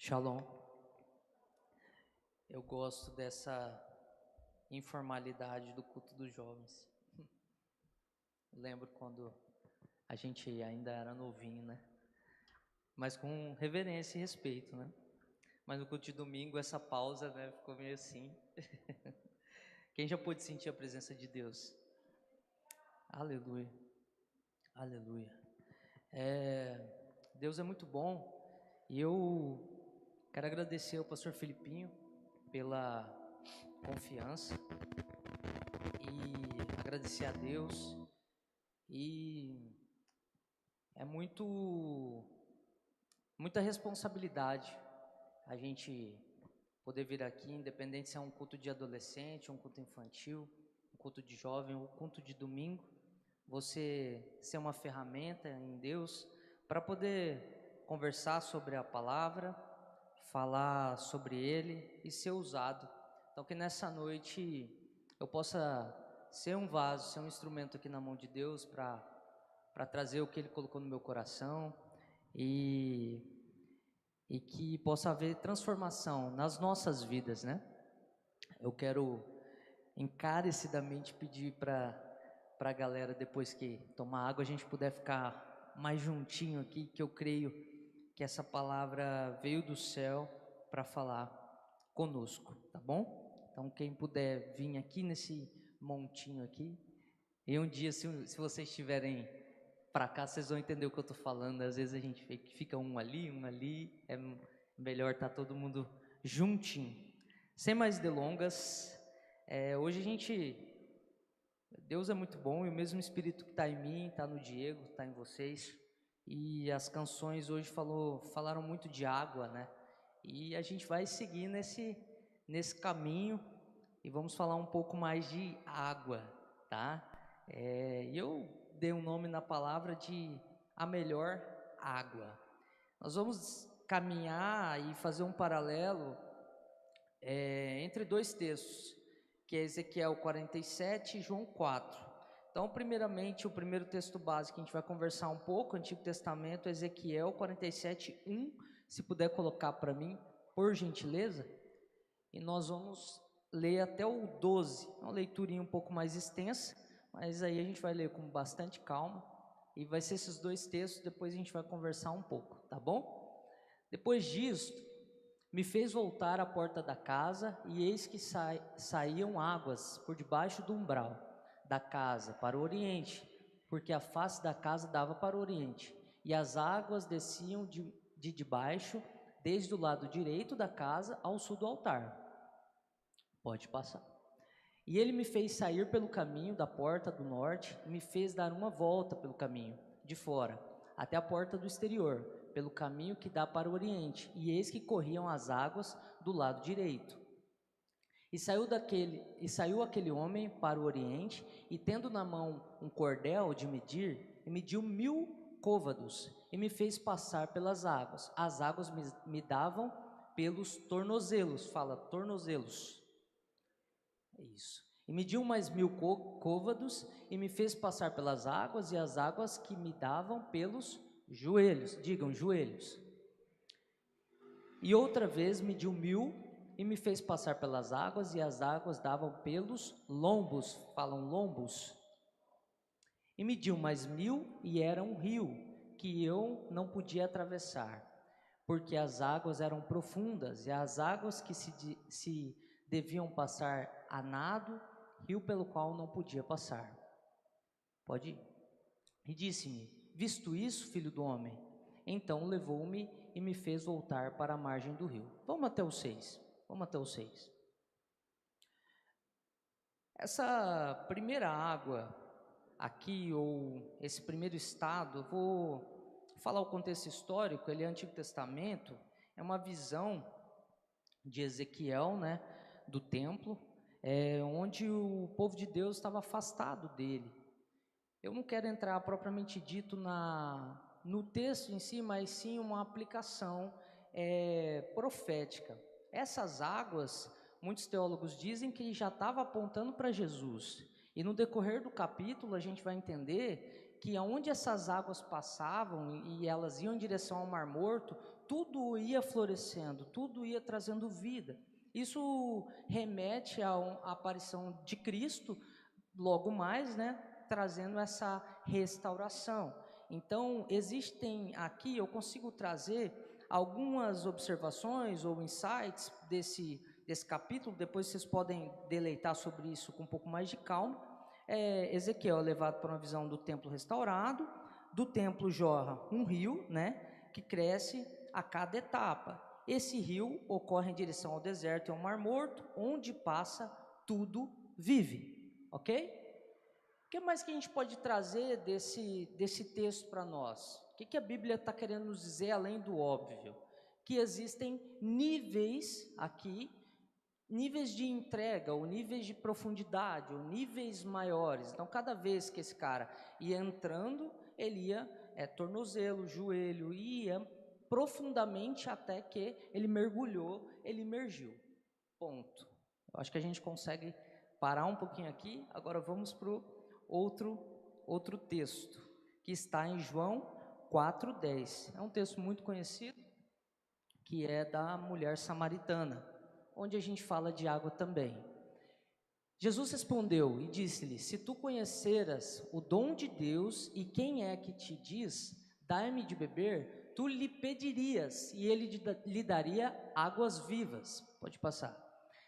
Shalom. Eu gosto dessa informalidade do culto dos jovens. Lembro quando a gente ainda era novinho, né? Mas com reverência e respeito, né? Mas no culto de domingo, essa pausa, né, ficou meio assim. Quem já pôde sentir a presença de Deus? Aleluia, aleluia. Deus é muito bom e eu quero agradecer ao pastor Filipinho pela confiança e agradecer a Deus. E é muita responsabilidade a gente poder vir aqui, independente se é um culto de adolescente, um culto infantil, um culto de jovem, um culto de domingo, você ser uma ferramenta em Deus para poder conversar sobre a palavra, falar sobre Ele e ser usado. Então que nessa noite eu possa ser um vaso, ser um instrumento aqui na mão de Deus para trazer o que Ele colocou no meu coração e, e que possa haver transformação nas nossas vidas, né? Eu quero encarecidamente pedir para a galera, depois que tomar água, a gente puder ficar mais juntinho aqui, que eu creio que essa palavra veio do céu para falar conosco, tá bom? Então quem puder vir aqui nesse montinho aqui, e um dia se vocês estiverem para cá, vocês vão entender o que eu estou falando. Às vezes a gente fica um ali, é melhor estar todo mundo juntinho. Sem mais delongas, hoje Deus é muito bom e o mesmo Espírito que está em mim, está no Diego, está em vocês. E as canções hoje falaram muito de água, né? E a gente vai seguir nesse caminho e vamos falar um pouco mais de água, tá? E eu dei um nome na palavra de a melhor água. Nós vamos caminhar e fazer um paralelo entre dois textos, que é Ezequiel 47 e João 4. Então, primeiramente, o primeiro texto básico que a gente vai conversar um pouco, Antigo Testamento, Ezequiel 47, 1, se puder colocar para mim, por gentileza. E nós vamos ler até o 12, uma leiturinha um pouco mais extensa, mas aí a gente vai ler com bastante calma, e vai ser esses dois textos, depois a gente vai conversar um pouco, tá bom? Depois disso, me fez voltar à porta da casa, e eis que saíam águas por debaixo do umbral da casa para o oriente, porque a face da casa dava para o oriente, e as águas desciam de debaixo, desde o lado direito da casa ao sul do altar. Pode passar. E ele me fez sair pelo caminho da porta do norte, e me fez dar uma volta pelo caminho de fora, até a porta do exterior, pelo caminho que dá para o oriente, e eis que corriam as águas do lado direito. E saiu aquele homem para o oriente, e tendo na mão um cordel de medir, e mediu 1000 côvados, e me fez passar pelas águas. As águas me davam pelos tornozelos, fala tornozelos. É isso. E mediu mais 1000 côvados, e me fez passar pelas águas, e as águas que me davam pelos joelhos, digam joelhos. E outra vez mediu 1000, e me fez passar pelas águas, e as águas davam pelos lombos, falam lombos. E mediu mais 1000, e era um rio, que eu não podia atravessar, porque as águas eram profundas, e as águas que se deviam passar a nado, rio pelo qual não podia passar. Pode ir. E disse-me: visto isso, filho do homem? Então levou-me e me fez voltar para a margem do rio. Vamos até o 6. Vamos até o 6. Essa primeira água aqui, ou esse primeiro estado, vou falar o contexto histórico, ele é Antigo Testamento, é uma visão de Ezequiel, né, do templo, onde o povo de Deus estava afastado dele. Eu não quero entrar propriamente dito no texto em si, mas sim uma aplicação profética. Essas águas, muitos teólogos dizem que já estava apontando para Jesus. E no decorrer do capítulo a gente vai entender que aonde essas águas passavam e elas iam em direção ao Mar Morto, tudo ia florescendo, tudo ia trazendo vida. Isso remete à aparição de Cristo, logo mais, né, trazendo essa restauração. Então, existem aqui, eu consigo trazer algumas observações ou insights desse capítulo, depois vocês podem deleitar sobre isso com um pouco mais de calma. Ezequiel é levado para uma visão do templo restaurado, do templo jorra um rio, né, que cresce a cada etapa. Esse rio ocorre em direção ao deserto e ao Mar Morto, onde passa tudo vive, ok? O que mais que a gente pode trazer desse texto para nós? O que a Bíblia está querendo nos dizer além do óbvio? Que existem níveis aqui, níveis de entrega, ou níveis de profundidade, ou níveis maiores. Então, cada vez que esse cara ia entrando, ele ia tornozelo, joelho, ia profundamente até que ele mergulhou, ele imergiu. Ponto. Eu acho que a gente consegue parar um pouquinho aqui. Agora vamos para o outro texto, que está em João 4:10. É um texto muito conhecido, que é da mulher samaritana, onde a gente fala de água também. Jesus respondeu e disse-lhe: se tu conheceras o dom de Deus e quem é que te diz, dai-me de beber, tu lhe pedirias e ele lhe daria águas vivas. Pode passar.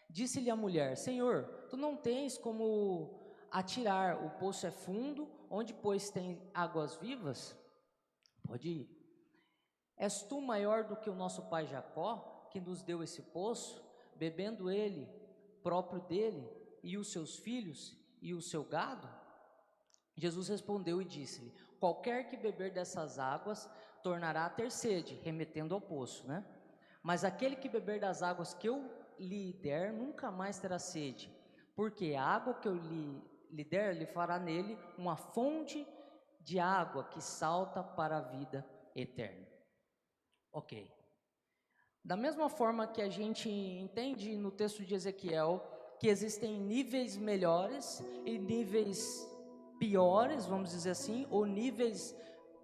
Disse-lhe a mulher: Senhor, tu não tens como atirar, o poço é fundo, onde pois tem águas vivas? Pode ir. És tu maior do que o nosso pai Jacó, que nos deu esse poço, bebendo ele próprio dele, e os seus filhos, e o seu gado? Jesus respondeu e disse-lhe: qualquer que beber dessas águas, tornará a ter sede, remetendo ao poço, né? Mas aquele que beber das águas que eu lhe der, nunca mais terá sede, porque a água que eu lhe der, lhe fará nele uma fonte de água que salta para a vida eterna. Ok. Da mesma forma que a gente entende no texto de Ezequiel que existem níveis melhores e níveis piores, vamos dizer assim, ou níveis,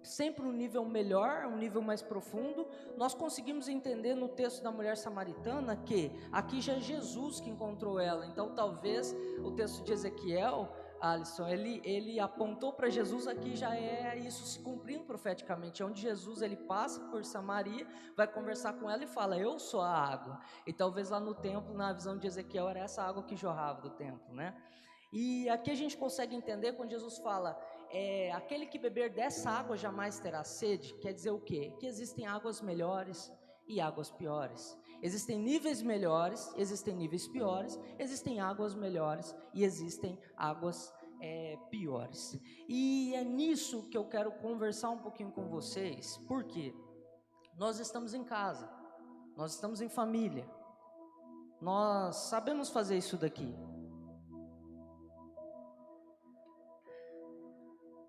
sempre um nível melhor, um nível mais profundo, nós conseguimos entender no texto da mulher samaritana que aqui já é Jesus que encontrou ela. Então talvez o texto de Ezequiel, Alisson, ele apontou para Jesus, aqui já é isso se cumprindo profeticamente, onde Jesus ele passa por Samaria, vai conversar com ela e fala: eu sou a água. E talvez lá no templo, na visão de Ezequiel, era essa água que jorrava do templo, né? E aqui a gente consegue entender quando Jesus fala: aquele que beber dessa água jamais terá sede. Quer dizer o quê? Que existem águas melhores e águas piores. Existem níveis melhores, existem níveis piores, existem águas melhores e existem águas piores. E é nisso que eu quero conversar um pouquinho com vocês, porque nós estamos em casa, nós estamos em família, nós sabemos fazer isso daqui.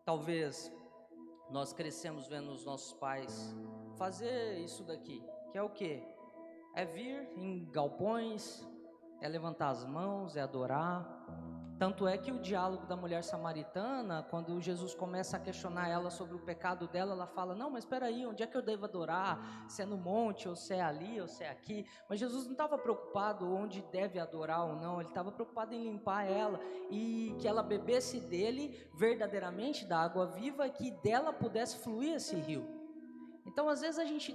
Talvez nós crescemos vendo os nossos pais fazer isso daqui, que é o quê? É vir em galpões, é levantar as mãos, é adorar. Tanto é que o diálogo da mulher samaritana, quando Jesus começa a questionar ela sobre o pecado dela, ela fala: não, mas espera aí, onde é que eu devo adorar? Se é no monte, ou se é ali, ou se é aqui? Mas Jesus não estava preocupado onde deve adorar ou não, ele estava preocupado em limpar ela e que ela bebesse dele verdadeiramente, da água viva, e que dela pudesse fluir esse rio. Então, às vezes a gente,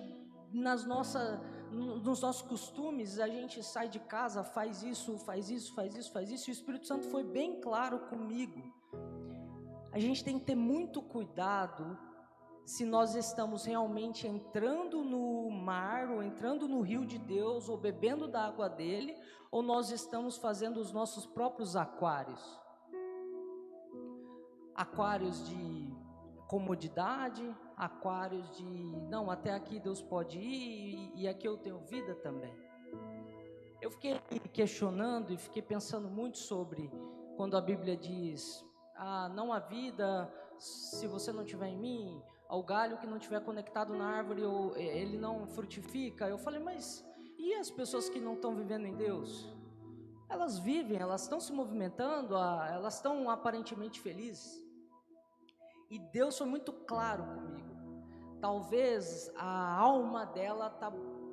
nos nossos costumes, a gente sai de casa, faz isso, e o Espírito Santo foi bem claro comigo. A gente tem que ter muito cuidado se nós estamos realmente entrando no mar, ou entrando no rio de Deus, ou bebendo da água dele, ou nós estamos fazendo os nossos próprios aquários de comodidade, aquários de não, até aqui Deus pode ir e aqui eu tenho vida também. Eu fiquei questionando e fiquei pensando muito sobre quando a Bíblia diz: não há vida se você não estiver em mim, ao galho que não estiver conectado na árvore, ele não frutifica. Eu falei: mas e as pessoas que não estão vivendo em Deus? Elas vivem, elas estão se movimentando, elas estão aparentemente felizes. E Deus foi muito claro comigo. talvez a alma dela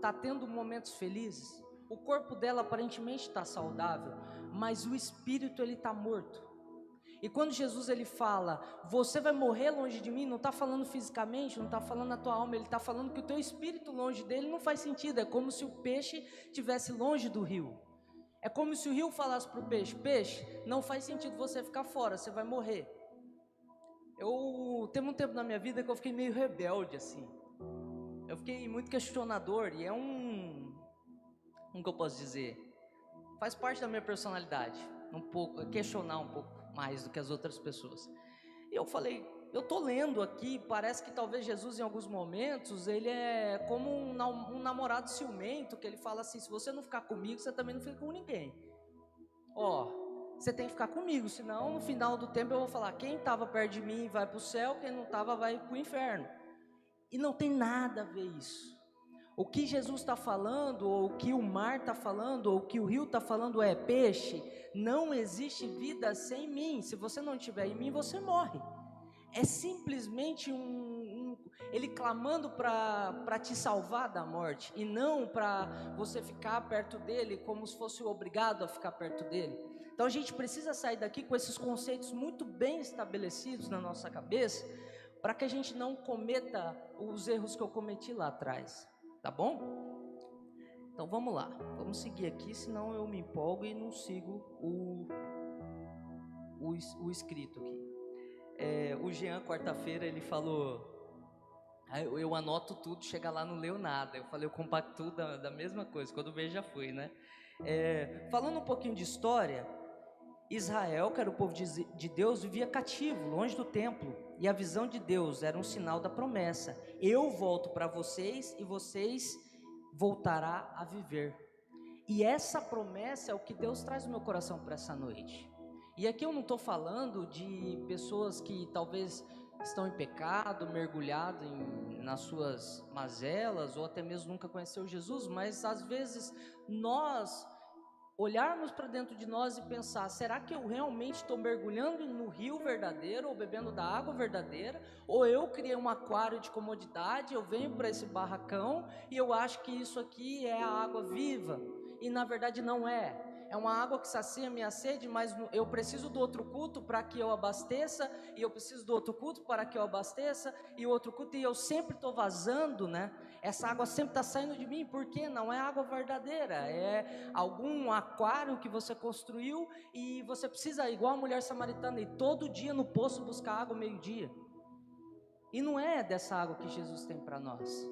tá tendo momentos felizes, o corpo dela aparentemente está saudável, mas o espírito ele está morto. E quando Jesus ele fala, você vai morrer longe de mim, não está falando fisicamente, não está falando na tua alma, ele está falando que o teu espírito longe dele não faz sentido. É como se o peixe estivesse longe do rio. É como se o rio falasse para o peixe, peixe, não faz sentido você ficar fora, você vai morrer. Teve um tempo na minha vida que eu fiquei meio rebelde assim. Eu fiquei muito questionador e como que eu posso dizer? Faz parte da minha personalidade, questionar um pouco mais do que as outras pessoas. E eu falei, eu tô lendo aqui, parece que talvez Jesus em alguns momentos, ele é como um namorado ciumento, que ele fala assim, se você não ficar comigo, você também não fica com ninguém. Você tem que ficar comigo, senão no final do tempo eu vou falar, quem estava perto de mim vai para o céu, quem não estava vai para o inferno. E não tem nada a ver isso. O que Jesus está falando, ou o que o mar está falando, ou o que o rio está falando é, peixe, não existe vida sem mim, se você não estiver em mim, você morre. É simplesmente ele clamando para te salvar da morte, e não para você ficar perto dele, como se fosse obrigado a ficar perto dele. Então a gente precisa sair daqui com esses conceitos muito bem estabelecidos na nossa cabeça, para que a gente não cometa os erros que eu cometi lá atrás. Tá bom? Então vamos lá, vamos seguir aqui, senão eu me empolgo e não sigo o escrito aqui. O Jean, quarta-feira, ele falou, eu anoto tudo, chega lá não leu nada. Eu falei, eu compacto da mesma coisa, quando vejo já fui, né? Falando um pouquinho de história, Israel, que era o povo de Deus, vivia cativo, longe do templo, e a visão de Deus era um sinal da promessa, eu volto para vocês e vocês voltará a viver. E essa promessa é o que Deus traz no meu coração para essa noite. E aqui eu não estou falando de pessoas que talvez estão em pecado, mergulhado nas suas mazelas, ou até mesmo nunca conheceu Jesus, mas às vezes nós olharmos para dentro de nós e pensar, será que eu realmente estou mergulhando no rio verdadeiro, ou bebendo da água verdadeira, ou eu criei um aquário de comodidade, eu venho para esse barracão e eu acho que isso aqui é a água viva, e na verdade não é. É uma água que sacia minha sede, mas eu preciso do outro culto para que eu abasteça, e eu preciso do outro culto para que eu abasteça, e o outro culto, e eu sempre estou vazando, né? Essa água sempre está saindo de mim, porque não é água verdadeira, é algum aquário que você construiu, e você precisa, igual a mulher samaritana, ir todo dia no poço buscar água meio-dia. E não é dessa água que Jesus tem para nós.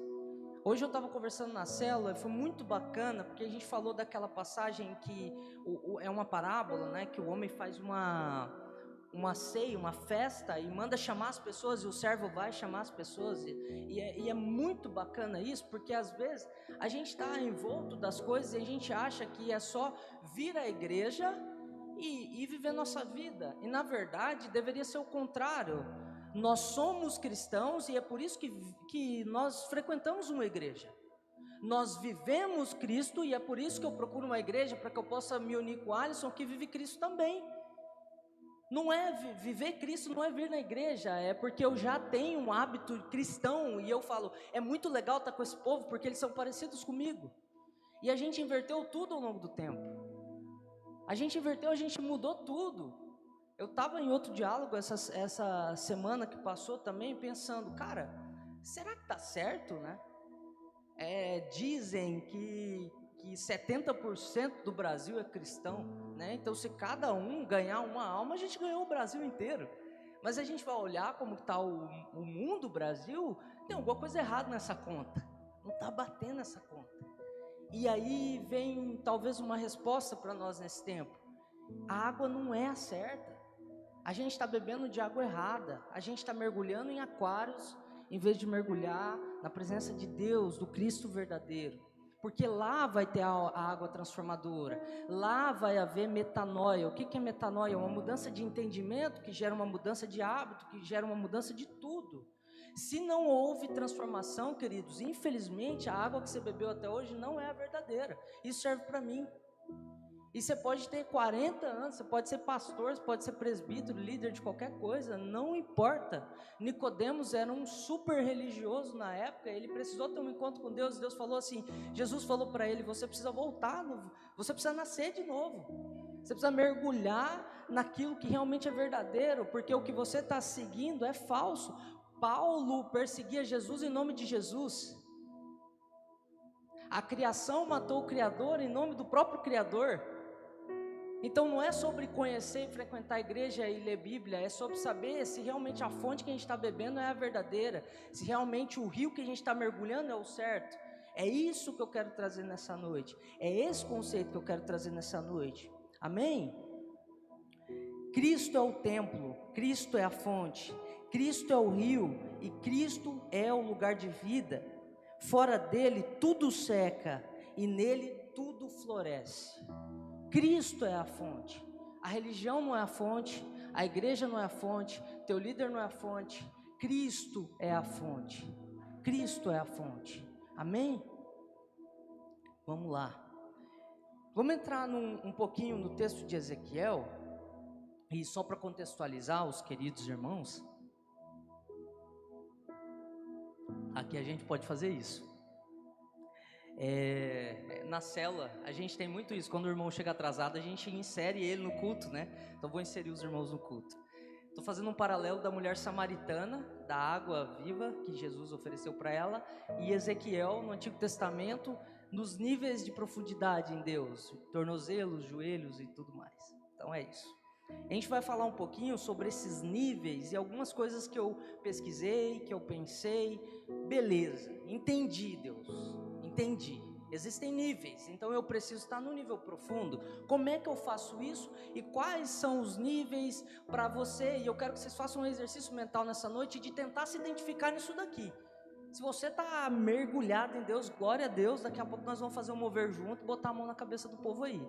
Hoje eu estava conversando na célula, e foi muito bacana, porque a gente falou daquela passagem que é uma parábola, né, que o homem faz uma ceia, uma festa, e manda chamar as pessoas, e o servo vai chamar as pessoas, e é muito bacana isso, porque às vezes a gente está envolto das coisas, e a gente acha que é só vir à igreja e viver nossa vida, e na verdade deveria ser o contrário. Nós somos cristãos e é por isso que nós frequentamos uma igreja. Nós vivemos Cristo e é por isso que eu procuro uma igreja, para que eu possa me unir com o Alisson, que vive Cristo também. Não é viver Cristo, não é vir na igreja, é porque eu já tenho um hábito cristão, e eu falo, é muito legal estar com esse povo, porque eles são parecidos comigo. E a gente inverteu tudo ao longo do tempo. A gente mudou tudo. Eu estava em outro diálogo essa semana que passou também, pensando, cara, será que está certo, né? Dizem que 70% do Brasil é cristão, né? Então se cada um ganhar uma alma, a gente ganhou o Brasil inteiro. Mas a gente vai olhar como está o mundo, o Brasil, tem alguma coisa errada nessa conta, não está batendo essa conta. E aí vem talvez uma resposta para nós nesse tempo, a água não é a certa. A gente está bebendo de água errada, a gente está mergulhando em aquários, em vez de mergulhar na presença de Deus, do Cristo verdadeiro, porque lá vai ter a água transformadora, lá vai haver metanoia. O que é metanoia? Uma mudança de entendimento, que gera uma mudança de hábito, que gera uma mudança de tudo. Se não houve transformação, queridos, infelizmente a água que você bebeu até hoje não é a verdadeira. Isso serve para mim. E você pode ter 40 anos, você pode ser pastor, você pode ser presbítero, líder de qualquer coisa, não importa. Nicodemos era um super religioso na época, ele precisou ter um encontro com Deus, Deus falou assim, Jesus falou para ele, você precisa voltar, você precisa nascer de novo, você precisa mergulhar naquilo que realmente é verdadeiro, porque o que você está seguindo é falso. Paulo perseguia Jesus em nome de Jesus. A criação matou o Criador em nome do próprio Criador. Então não é sobre conhecer e frequentar a igreja e ler Bíblia, é sobre saber se realmente a fonte que a gente está bebendo é a verdadeira, se realmente o rio que a gente está mergulhando é o certo. É isso que eu quero trazer nessa noite, é esse conceito que eu quero trazer nessa noite, amém? Cristo é o templo, Cristo é a fonte, Cristo é o rio e Cristo é o lugar de vida. Fora dele tudo seca e nele tudo floresce. Cristo é a fonte, a religião não é a fonte, a igreja não é a fonte, teu líder não é a fonte, Cristo é a fonte, Cristo é a fonte, amém? Vamos lá, vamos entrar um pouquinho no texto de Ezequiel, e só para contextualizar os queridos irmãos, aqui a gente pode fazer isso. Na célula, a gente tem muito isso, quando o irmão chega atrasado, a gente insere ele no culto, né? Então vou inserir os irmãos no culto. Estou fazendo um paralelo da mulher samaritana, da água viva que Jesus ofereceu para ela, e Ezequiel no Antigo Testamento, nos níveis de profundidade em Deus, tornozelos, joelhos e tudo mais. Então é isso. A gente vai falar um pouquinho sobre esses níveis e algumas coisas que eu pesquisei, que eu pensei. Beleza, entendi, Deus, entendi. Existem níveis, então eu preciso estar no nível profundo. Como é que eu faço isso? E quais são os níveis para você? E eu quero que vocês façam um exercício mental nessa noite de tentar se identificar nisso daqui. Se você está mergulhado em Deus, glória a Deus, daqui a pouco nós vamos fazer um mover junto, botar a mão na cabeça do povo aí.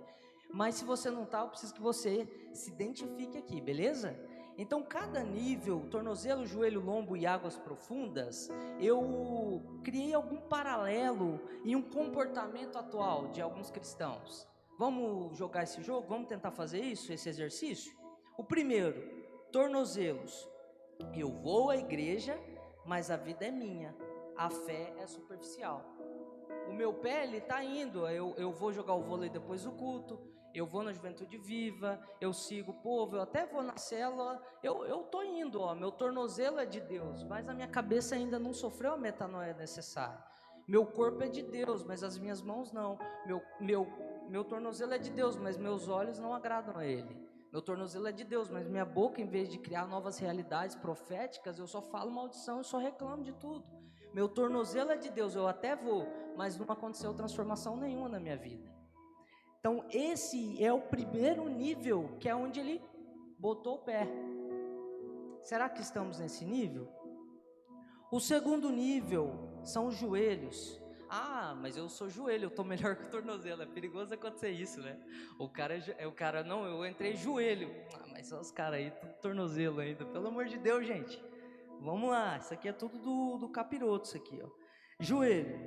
Mas se você não está, eu preciso que você se identifique aqui, beleza? Então cada nível, tornozelo, joelho, lombo e águas profundas, eu criei algum paralelo em um comportamento atual de alguns cristãos. Vamos jogar esse jogo? Vamos tentar fazer isso, esse exercício? O primeiro, tornozelos. Eu vou à igreja, mas a vida é minha, a fé é superficial. O meu pé, ele está indo, eu vou jogar o vôlei depois do culto, eu vou na Juventude Viva, eu sigo o povo, eu até vou na célula, eu estou indo, meu tornozelo é de Deus, mas a minha cabeça ainda não sofreu a metanoia necessária. Meu corpo é de Deus, mas as minhas mãos não. Meu tornozelo é de Deus, mas meus olhos não agradam a Ele. Meu tornozelo é de Deus, mas minha boca, em vez de criar novas realidades proféticas, eu só falo maldição, eu só reclamo de tudo. Meu tornozelo é de Deus, eu até vou, mas não aconteceu transformação nenhuma na minha vida. Então esse é o primeiro nível, que é onde ele botou o pé. Será que estamos nesse nível? O segundo nível são os joelhos. Ah, mas eu sou joelho, eu estou melhor que o tornozelo. É perigoso acontecer isso, né? O cara, não, eu entrei joelho. Ah, mas só os caras aí, tudo tornozelo ainda. Pelo amor de Deus, gente. Vamos lá, isso aqui é tudo do capiroto, isso aqui, ó. Joelho.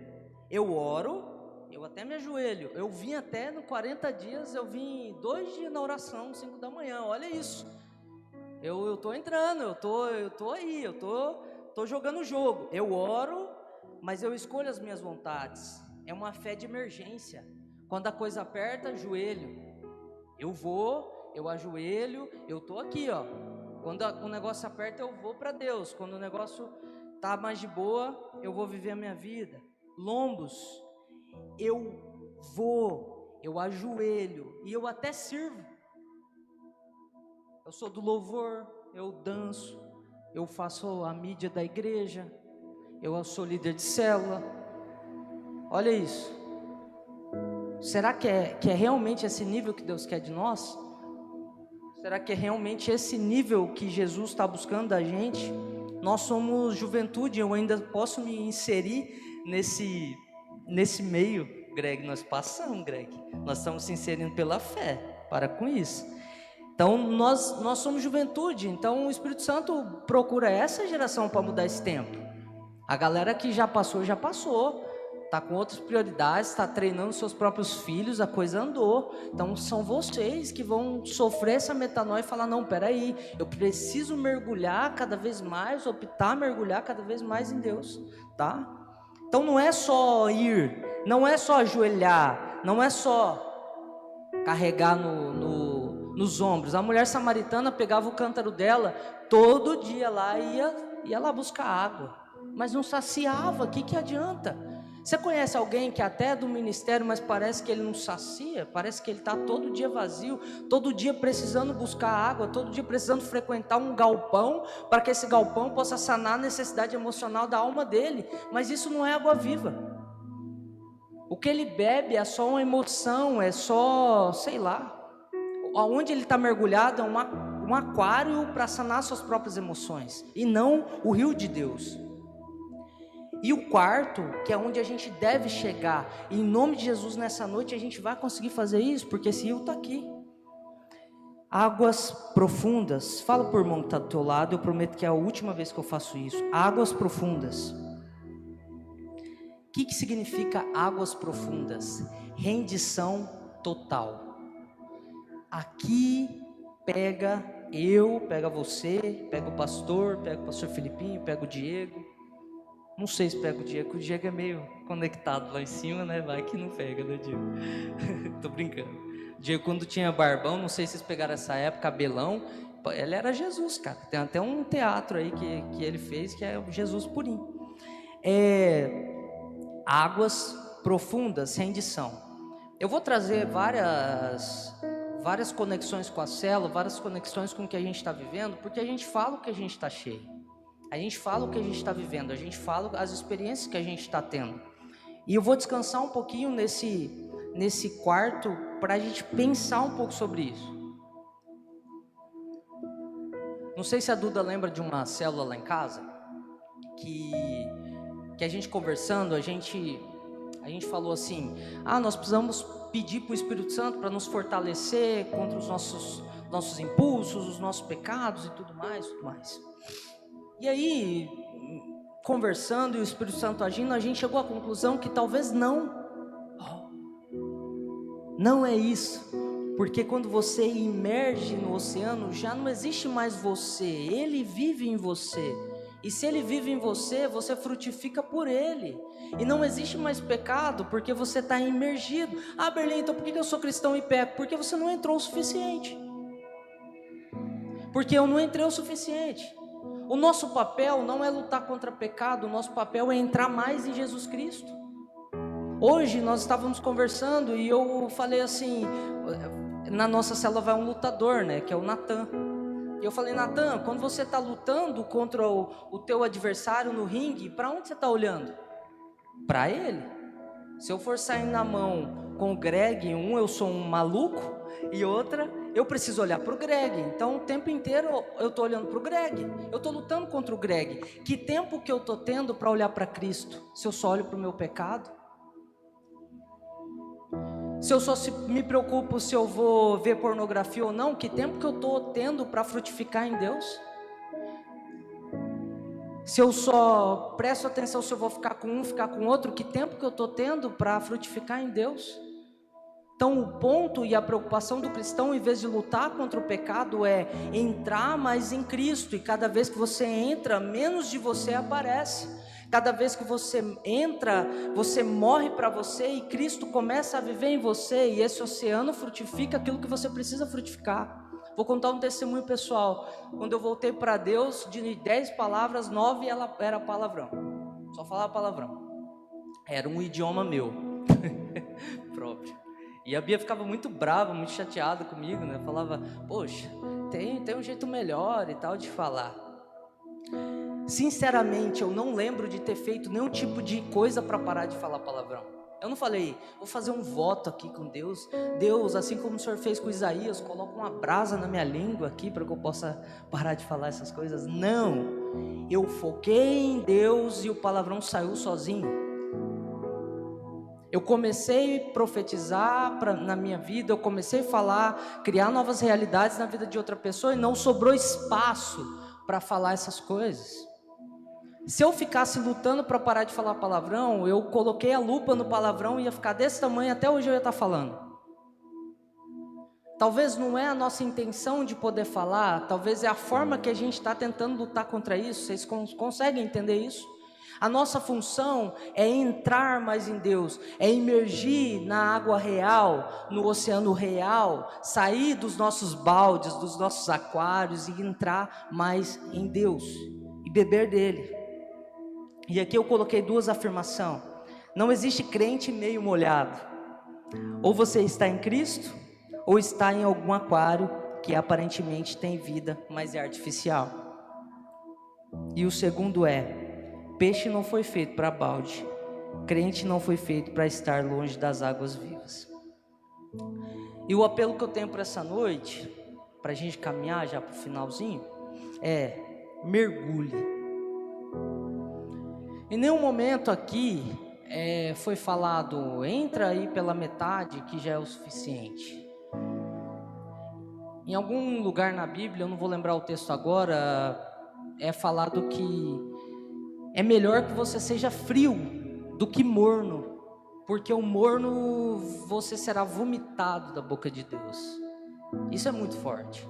Eu oro, eu até me ajoelho. Eu vim até no 40 dias, eu vim 2 dias na oração, 5 da manhã. Olha isso. Eu tô entrando, eu tô aí, eu tô jogando o jogo. Eu oro, mas eu escolho as minhas vontades. É uma fé de emergência. Quando a coisa aperta, joelho. Eu vou, eu ajoelho, eu tô aqui, ó. Quando o negócio aperta, eu vou para Deus. Quando o negócio tá mais de boa, eu vou viver a minha vida. Lombos, eu vou, eu ajoelho e eu até sirvo. Eu sou do louvor, eu danço, eu faço a mídia da igreja, eu sou líder de célula. Olha isso. Será que é realmente esse nível que Deus quer de nós? Será que é realmente esse nível que Jesus está buscando da gente? Nós somos juventude, eu ainda posso me inserir nesse meio, Greg. Nós passamos, Greg. Nós estamos se inserindo pela fé. Para com isso. Então nós somos juventude. Então o Espírito Santo procura essa geração para mudar esse tempo. A galera que já passou, já passou. está com outras prioridades, está treinando seus próprios filhos, a coisa andou. Então são vocês que vão sofrer essa metanoia e falar, não, peraí, eu preciso mergulhar cada vez mais, optar mergulhar cada vez mais em Deus, tá? Então não é só ir, não é só ajoelhar, não é só carregar nos ombros. A mulher samaritana pegava o cântaro dela, todo dia lá ia lá buscar água, mas não saciava. O que adianta? Você conhece alguém que até é do ministério, mas parece que ele não sacia? Parece que ele está todo dia vazio, todo dia precisando buscar água, todo dia precisando frequentar um galpão, para que esse galpão possa sanar a necessidade emocional da alma dele. Mas isso não é água viva. O que ele bebe é só uma emoção, é só, sei lá, onde ele está mergulhado é um aquário para sanar suas próprias emoções, e não o rio de Deus. E o quarto, que é onde a gente deve chegar, e em nome de Jesus nessa noite a gente vai conseguir fazer isso, porque esse rio está aqui. Águas profundas. Fala por irmão que está do teu lado, eu prometo que é a última vez que eu faço isso. Águas profundas. O que significa águas profundas? Rendição total. Aqui pega eu, pega você, pega o pastor Felipinho, pega o Diego. Não sei se pega o Diego é meio conectado lá em cima, né? Vai que não pega, né, Diego? Tô brincando. Diego, quando tinha barbão, não sei se vocês pegaram essa época, cabelão, ele era Jesus, cara. Tem até um teatro aí que ele fez, que é o Jesus purinho. Águas profundas, rendição. Eu vou trazer várias conexões com a célula, várias conexões com o que a gente está vivendo, porque a gente fala o que a gente está cheio. A gente fala o que a gente está vivendo, a gente fala as experiências que a gente está tendo. E eu vou descansar um pouquinho nesse quarto para a gente pensar um pouco sobre isso. Não sei se a Duda lembra de uma célula lá em casa, que a gente conversando, a gente falou assim, nós precisamos pedir para o Espírito Santo para nos fortalecer contra os nossos impulsos, os nossos pecados e tudo mais. E aí, conversando e o Espírito Santo agindo, a gente chegou à conclusão que talvez não é isso, porque quando você imerge no oceano, já não existe mais você, ele vive em você, e se ele vive em você, você frutifica por ele, e não existe mais pecado, porque você está imergido. Berlim, então por que eu sou cristão e peco? Porque você não entrou o suficiente, porque eu não entrei o suficiente. O nosso papel não é lutar contra pecado, o nosso papel é entrar mais em Jesus Cristo. Hoje nós estávamos conversando e eu falei assim, na nossa célula vai um lutador, né, que é o Natan. E eu falei, Natan, quando você está lutando contra o teu adversário no ringue, para onde você está olhando? Para ele. Se eu for sair na mão com o Greg, eu sou um maluco, e outra, eu preciso olhar para o Greg. Então o tempo inteiro eu estou olhando para o Greg, eu estou lutando contra o Greg. Que tempo que eu estou tendo para olhar para Cristo? Se eu só olho para o meu pecado? Se eu só me preocupo se eu vou ver pornografia ou não, que tempo que eu estou tendo para frutificar em Deus? Se eu só presto atenção se eu vou ficar com um, ficar com outro, que tempo que eu estou tendo para frutificar em Deus? Então o ponto e a preocupação do cristão, em vez de lutar contra o pecado, é entrar mais em Cristo, e cada vez que você entra, menos de você aparece. Cada vez que você entra, você morre para você, e Cristo começa a viver em você, e esse oceano frutifica aquilo que você precisa frutificar. Vou contar um testemunho pessoal. Quando eu voltei para Deus, de 10 palavras, 9 ela era palavrão. Só falava palavrão. Era um idioma meu próprio. E a Bia ficava muito brava, muito chateada comigo, né? Falava, poxa, tem um jeito melhor e tal de falar. Sinceramente, eu não lembro de ter feito nenhum tipo de coisa para parar de falar palavrão. Eu não falei, vou fazer um voto aqui com Deus. Deus, assim como o Senhor fez com Isaías, coloca uma brasa na minha língua aqui para que eu possa parar de falar essas coisas. Não, eu foquei em Deus e o palavrão saiu sozinho. Eu comecei a profetizar na minha vida, eu comecei a falar, criar novas realidades na vida de outra pessoa, e não sobrou espaço para falar essas coisas. Se eu ficasse lutando para parar de falar palavrão, eu coloquei a lupa no palavrão e ia ficar desse tamanho, até hoje eu ia estar falando. Talvez não é a nossa intenção de poder falar, talvez é a forma que a gente está tentando lutar contra isso. Vocês conseguem entender isso? A nossa função é entrar mais em Deus, é imergir na água real, no oceano real, sair dos nossos baldes, dos nossos aquários e entrar mais em Deus e beber dele. E aqui eu coloquei duas afirmações. Não existe crente meio molhado. Ou você está em Cristo, ou está em algum aquário que aparentemente tem vida, mas é artificial. E o segundo é: peixe não foi feito para balde, crente não foi feito para estar longe das águas vivas. E o apelo que eu tenho para essa noite, para a gente caminhar já para o finalzinho, é: mergulhe. Em nenhum momento aqui foi falado, entra aí pela metade que já é o suficiente. Em algum lugar na Bíblia, eu não vou lembrar o texto agora, é falado que é melhor que você seja frio do que morno, porque o morno você será vomitado da boca de Deus. Isso é muito forte.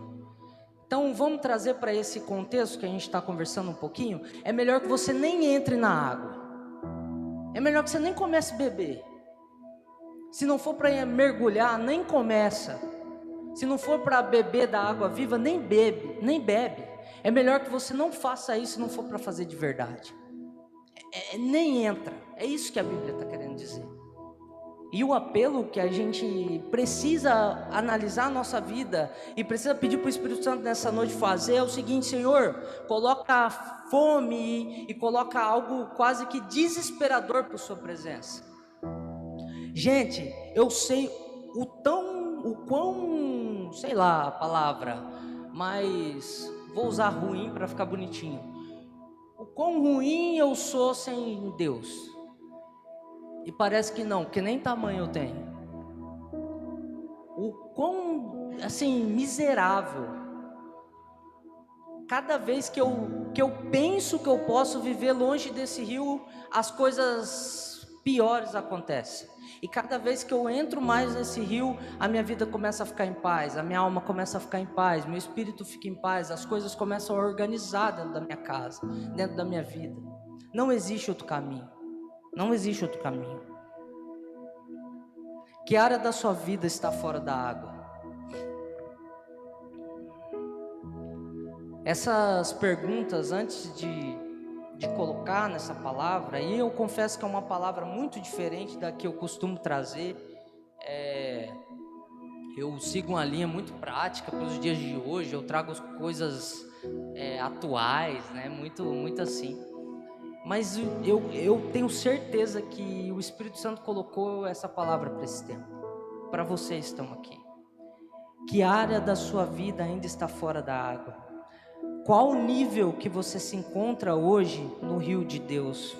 Então vamos trazer para esse contexto que a gente está conversando um pouquinho. É melhor que você nem entre na água. É melhor que você nem comece a beber. Se não for para mergulhar, nem começa. Se não for para beber da água viva, nem bebe. É melhor que você não faça isso se não for para fazer de verdade. Nem entra. É isso que a Bíblia está querendo dizer. E o apelo que a gente precisa analisar a nossa vida e precisa pedir para o Espírito Santo nessa noite fazer é o seguinte: Senhor, coloca fome e coloca algo quase que desesperador por sua presença. Gente, eu sei o quão, sei lá a palavra, mas vou usar ruim para ficar bonitinho. O quão ruim eu sou sem Deus. E parece que não, porque nem tamanho eu tenho. O quão, assim, miserável. Cada vez que eu penso que eu posso viver longe desse rio, as coisas piores acontecem. E cada vez que eu entro mais nesse rio, a minha vida começa a ficar em paz, a minha alma começa a ficar em paz, meu espírito fica em paz, as coisas começam a organizar dentro da minha casa, dentro da minha vida. Não existe outro caminho. Não existe outro caminho. Que área da sua vida está fora da água? Essas perguntas, antes de colocar nessa palavra, e eu confesso que é uma palavra muito diferente da que eu costumo trazer. Eu sigo uma linha muito prática para os dias de hoje, eu trago coisas atuais, né? Muito assim. Mas eu tenho certeza que o Espírito Santo colocou essa palavra para esse tempo. Para vocês que estão aqui. Que área da sua vida ainda está fora da água? Qual o nível que você se encontra hoje no rio de Deus?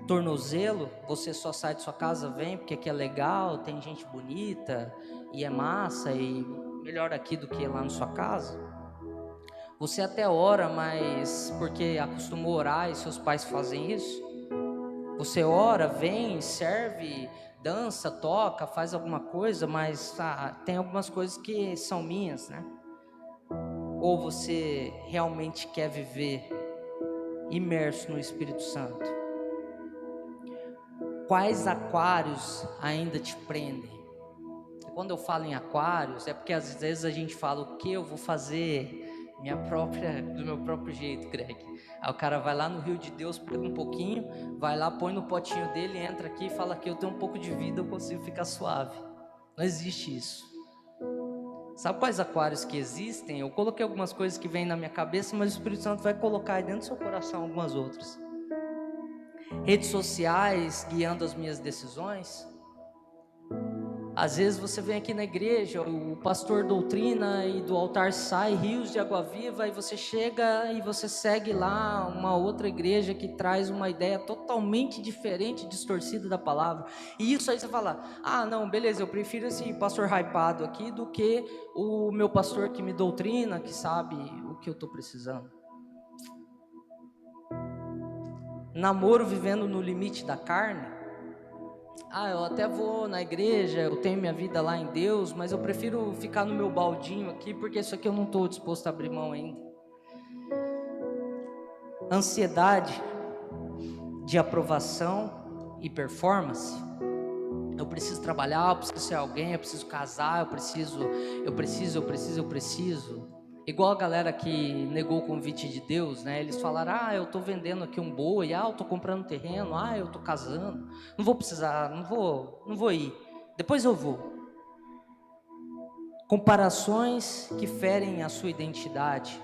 Tornozelo, você só sai de sua casa, vem porque aqui é legal, tem gente bonita e é massa e melhor aqui do que lá na sua casa? Você até ora, mas porque acostumou a orar e seus pais fazem isso? Você ora, vem, serve, dança, toca, faz alguma coisa, mas tem algumas coisas que são minhas, né? Ou você realmente quer viver imerso no Espírito Santo? Quais aquários ainda te prendem? Quando eu falo em aquários, é porque às vezes a gente fala o que eu vou fazer do meu próprio jeito, Greg. Aí o cara vai lá no rio de Deus, pega um pouquinho, vai lá, põe no potinho dele, entra aqui e fala que eu tenho um pouco de vida, eu consigo ficar suave. Não existe isso. Sabe quais aquários que existem? Eu coloquei algumas coisas que vêm na minha cabeça, mas o Espírito Santo vai colocar aí dentro do seu coração algumas outras. Redes sociais guiando as minhas decisões. Às vezes você vem aqui na igreja, o pastor doutrina e do altar sai rios de água viva, e você chega e você segue lá uma outra igreja que traz uma ideia totalmente diferente, distorcida da palavra. E isso aí você fala: não, beleza, eu prefiro esse pastor hypado aqui do que o meu pastor que me doutrina, que sabe o que eu estou precisando. namoro vivendo no limite da carne. Eu até vou na igreja, eu tenho minha vida lá em Deus, mas eu prefiro ficar no meu baldinho aqui, porque isso aqui eu não estou disposto a abrir mão ainda. Ansiedade de aprovação e performance. Eu preciso trabalhar, eu preciso ser alguém, eu preciso casar, eu preciso. Igual a galera que negou o convite de Deus, né? Eles falaram, eu tô vendendo aqui um boi, eu tô comprando terreno, eu tô casando, não vou precisar, não vou ir, depois eu vou. Comparações que ferem a sua identidade.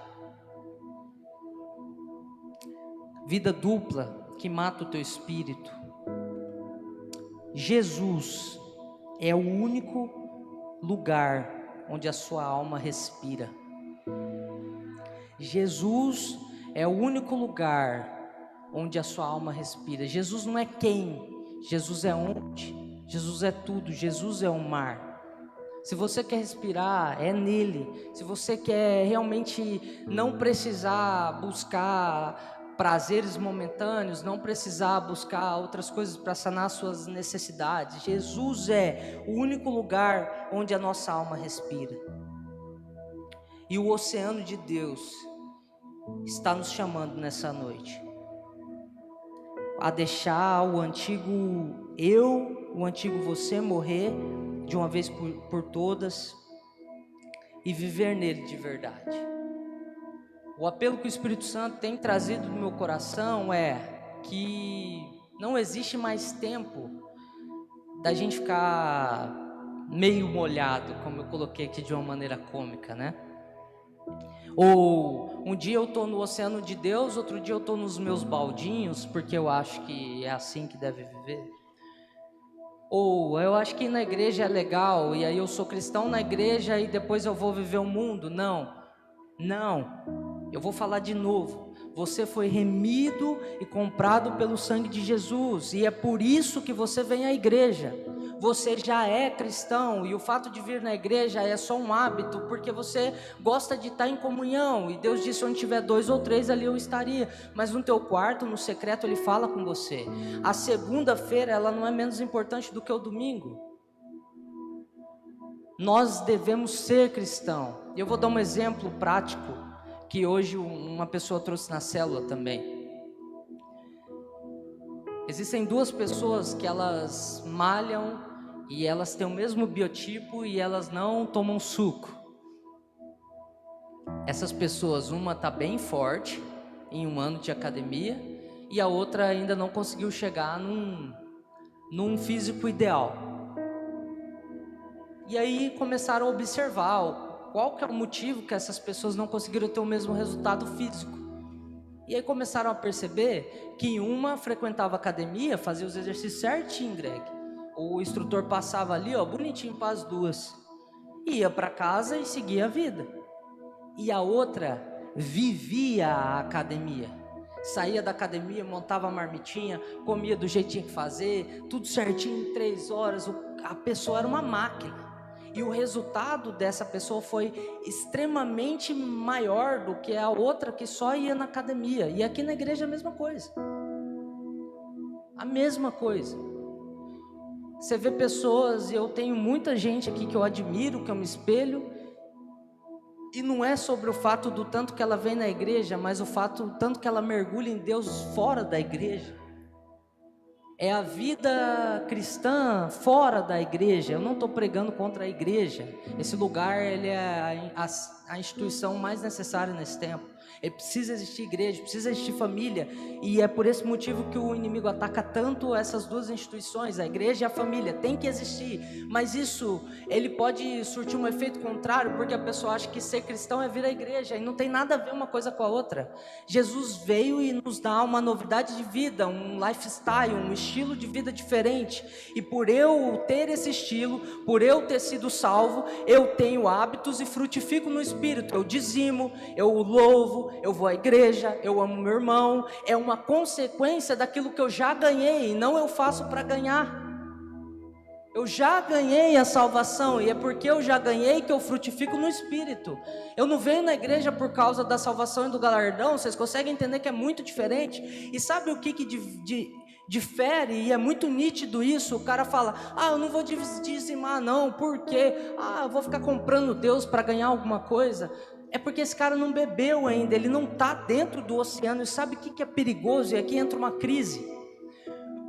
Vida dupla que mata o teu espírito. Jesus é o único lugar onde a sua alma respira. Jesus é o único lugar onde a sua alma respira. Jesus não é quem, Jesus é onde, Jesus é tudo, Jesus é o mar. Se você quer respirar, é nele. Se você quer realmente não precisar buscar prazeres momentâneos, não precisar buscar outras coisas para sanar suas necessidades, Jesus é o único lugar onde a nossa alma respira. E o oceano de Deus está nos chamando nessa noite a deixar o antigo eu, o antigo você morrer de uma vez por todas e viver nele de verdade. O apelo que o Espírito Santo tem trazido no meu coração é que não existe mais tempo da gente ficar meio molhado, como eu coloquei aqui de uma maneira cômica, né? Ou um dia eu estou no oceano de Deus, outro dia eu estou nos meus baldinhos, porque eu acho que é assim que deve viver. Ou eu acho que ir na igreja é legal, e aí eu sou cristão na igreja e depois eu vou viver o mundo. Não, eu vou falar de novo. Você foi remido e comprado pelo sangue de Jesus, e é por isso que você vem à igreja. Você já é cristão, e o fato de vir na igreja é só um hábito, porque você gosta de estar em comunhão, e Deus disse, onde tiver 2 ou 3 ali eu estaria, mas no teu quarto, no secreto, Ele fala com você. A segunda-feira, ela não é menos importante do que o domingo. Nós devemos ser cristão. Eu vou dar um exemplo prático, que hoje uma pessoa trouxe na célula também. Existem 2 pessoas que elas malham e elas têm o mesmo biotipo e elas não tomam suco. Essas pessoas, uma está bem forte em 1 ano de academia e a outra ainda não conseguiu chegar num físico ideal. E aí começaram a observar qual que é o motivo que essas pessoas não conseguiram ter o mesmo resultado físico. E aí começaram a perceber que uma frequentava academia, fazia os exercícios certinho, Greg. O instrutor passava ali, bonitinho para as 2. Ia para casa e seguia a vida. E a outra vivia a academia. Saía da academia, montava a marmitinha, comia do jeitinho que fazer, tudo certinho em 3 horas. A pessoa era uma máquina. E o resultado dessa pessoa foi extremamente maior do que a outra que só ia na academia. E aqui na igreja a mesma coisa. A mesma coisa. Você vê pessoas, e eu tenho muita gente aqui que eu admiro, que eu me espelho, e não é sobre o fato do tanto que ela vem na igreja, mas o fato do tanto que ela mergulha em Deus fora da igreja. É a vida cristã fora da igreja. Eu não estou pregando contra a igreja. Esse lugar, ele é a instituição mais necessária nesse tempo. Precisa existir igreja, precisa existir família. E é por esse motivo que o inimigo ataca tanto essas 2 instituições, a igreja e a família. Tem que existir. Mas isso, ele pode surtir um efeito contrário, porque a pessoa acha que ser cristão é vir à igreja. E não tem nada a ver uma coisa com a outra. Jesus veio e nos dá uma novidade de vida, um lifestyle, um estilo de vida diferente. E por eu ter esse estilo, por eu ter sido salvo, eu tenho hábitos e frutifico no Espírito. Eu dizimo, eu louvo, eu vou à igreja, eu amo meu irmão. É uma consequência daquilo que eu já ganhei, e não eu faço para ganhar. Eu já ganhei a salvação, e é porque eu já ganhei que eu frutifico no Espírito. Eu não venho na igreja por causa da salvação e do galardão. Vocês conseguem entender que é muito diferente? E sabe o que difere? E é muito nítido isso. O cara fala: eu não vou dizimar não, por quê? Eu vou ficar comprando Deus para ganhar alguma coisa. É porque esse cara não bebeu ainda, ele não está dentro do oceano. E sabe o que é perigoso? E aqui entra uma crise.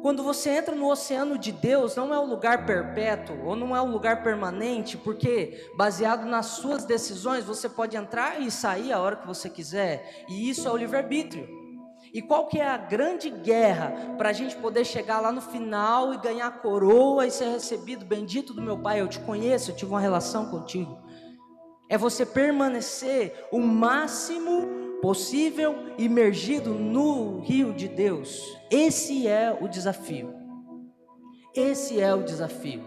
Quando você entra no oceano de Deus, não é um lugar perpétuo, ou não é um lugar permanente, porque baseado nas suas decisões, você pode entrar e sair a hora que você quiser, e isso é o livre-arbítrio. E qual que é a grande guerra para a gente poder chegar lá no final e ganhar a coroa e ser recebido? Bendito do meu Pai, eu te conheço, eu tive uma relação contigo. É você permanecer o máximo possível imergido no rio de Deus. Esse é o desafio. Esse é o desafio.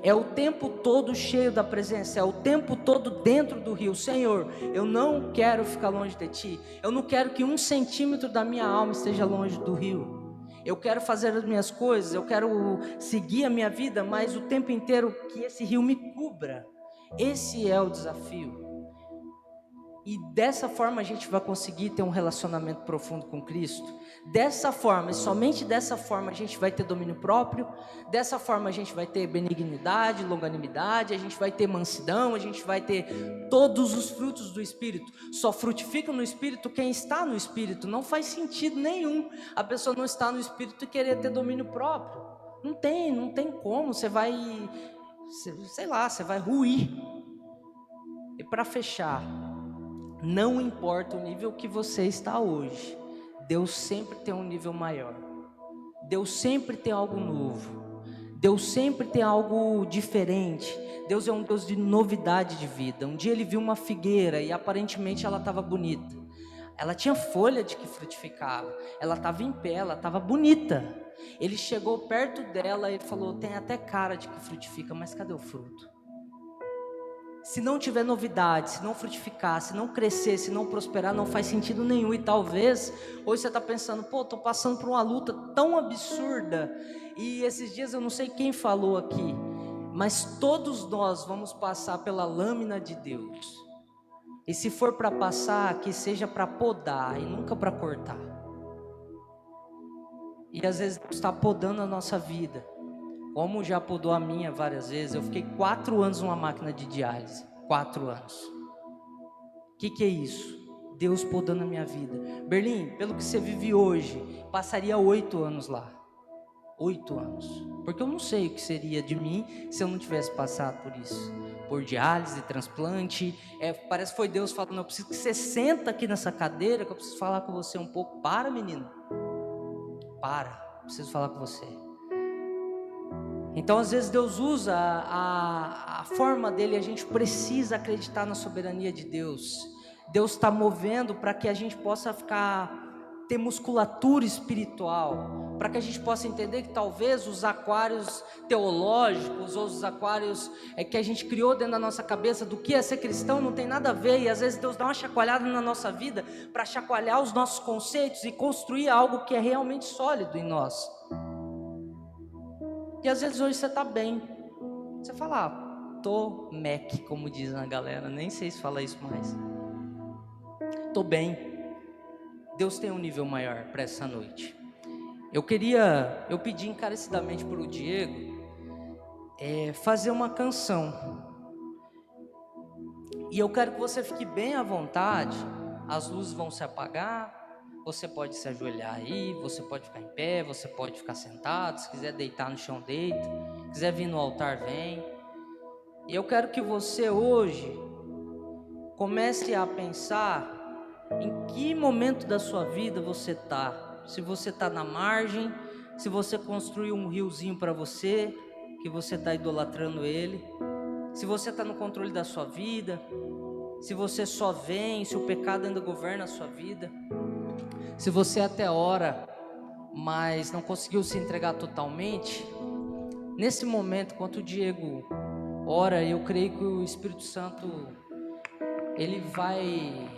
É o tempo todo cheio da presença, é o tempo todo dentro do rio. Senhor, eu não quero ficar longe de Ti. Eu não quero que 1 centímetro da minha alma esteja longe do rio. Eu quero fazer as minhas coisas, eu quero seguir a minha vida, mas o tempo inteiro que esse rio me cubra. Esse é o desafio. E dessa forma a gente vai conseguir ter um relacionamento profundo com Cristo. Dessa forma, e somente dessa forma a gente vai ter domínio próprio. Dessa forma a gente vai ter benignidade, longanimidade, a gente vai ter mansidão, a gente vai ter todos os frutos do Espírito. Só frutifica no Espírito quem está no Espírito. Não faz sentido nenhum a pessoa não estar no Espírito e querer ter domínio próprio. Não tem como, você vai, sei lá, você vai ruir. E para fechar, não importa o nível que você está hoje, Deus sempre tem um nível maior. Deus sempre tem algo novo. Deus sempre tem algo diferente. Deus é um Deus de novidade de vida. Um dia ele viu uma figueira e aparentemente ela estava bonita. Ela tinha folha de que frutificava. Ela estava em pé, ela estava bonita. Ele chegou perto dela e falou: tem até cara de que frutifica, mas cadê o fruto? Se não tiver novidade, se não frutificar, se não crescer, se não prosperar, não faz sentido nenhum. E talvez hoje você está pensando: estou passando por uma luta tão absurda. E esses dias eu não sei quem falou aqui, mas todos nós vamos passar pela lâmina de Deus. E se for para passar, que seja para podar e nunca para cortar. E às vezes Deus está podando a nossa vida, como já podou a minha várias vezes. Eu fiquei 4 anos numa máquina de diálise. 4 anos. O que é isso? Deus podando a minha vida. Berlim, pelo que você vive hoje, passaria 8 anos lá. 8 anos. Porque eu não sei o que seria de mim se eu não tivesse passado por isso. Por diálise, transplante. Parece que foi Deus falando: eu preciso que você senta aqui nessa cadeira, que eu preciso falar com você um pouco. Para, menino. Para. Preciso falar com você. Então às vezes Deus usa a forma dele. A gente precisa acreditar na soberania de Deus. Deus está movendo para que a gente possa ter musculatura espiritual, para que a gente possa entender que talvez os aquários teológicos, ou os aquários que a gente criou dentro da nossa cabeça do que é ser cristão, não tem nada a ver. E às vezes Deus dá uma chacoalhada na nossa vida para chacoalhar os nossos conceitos e construir algo que é realmente sólido em nós. E às vezes hoje você está bem, você fala: tô mec, como diz a galera, nem sei se fala isso mais. Tô bem. Deus tem um nível maior para essa noite. Eu pedi encarecidamente para o Diego fazer uma canção. E eu quero que você fique bem à vontade. As luzes vão se apagar. Você pode se ajoelhar aí, você pode ficar em pé, você pode ficar sentado. Se quiser deitar no chão, deita. Se quiser vir no altar, vem. E eu quero que você hoje comece a pensar em que momento da sua vida você está. Se você está na margem, se você construiu um riozinho para você, que você está idolatrando ele. Se você está no controle da sua vida, se você só vem, se o pecado ainda governa a sua vida. Se você até ora, mas não conseguiu se entregar totalmente, nesse momento, enquanto o Diego ora, eu creio que o Espírito Santo, ele vai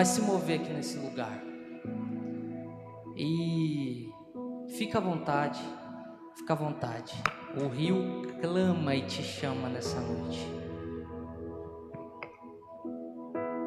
se mover aqui nesse lugar. E fica à vontade, Fica à vontade. O rio clama e te chama nessa noite.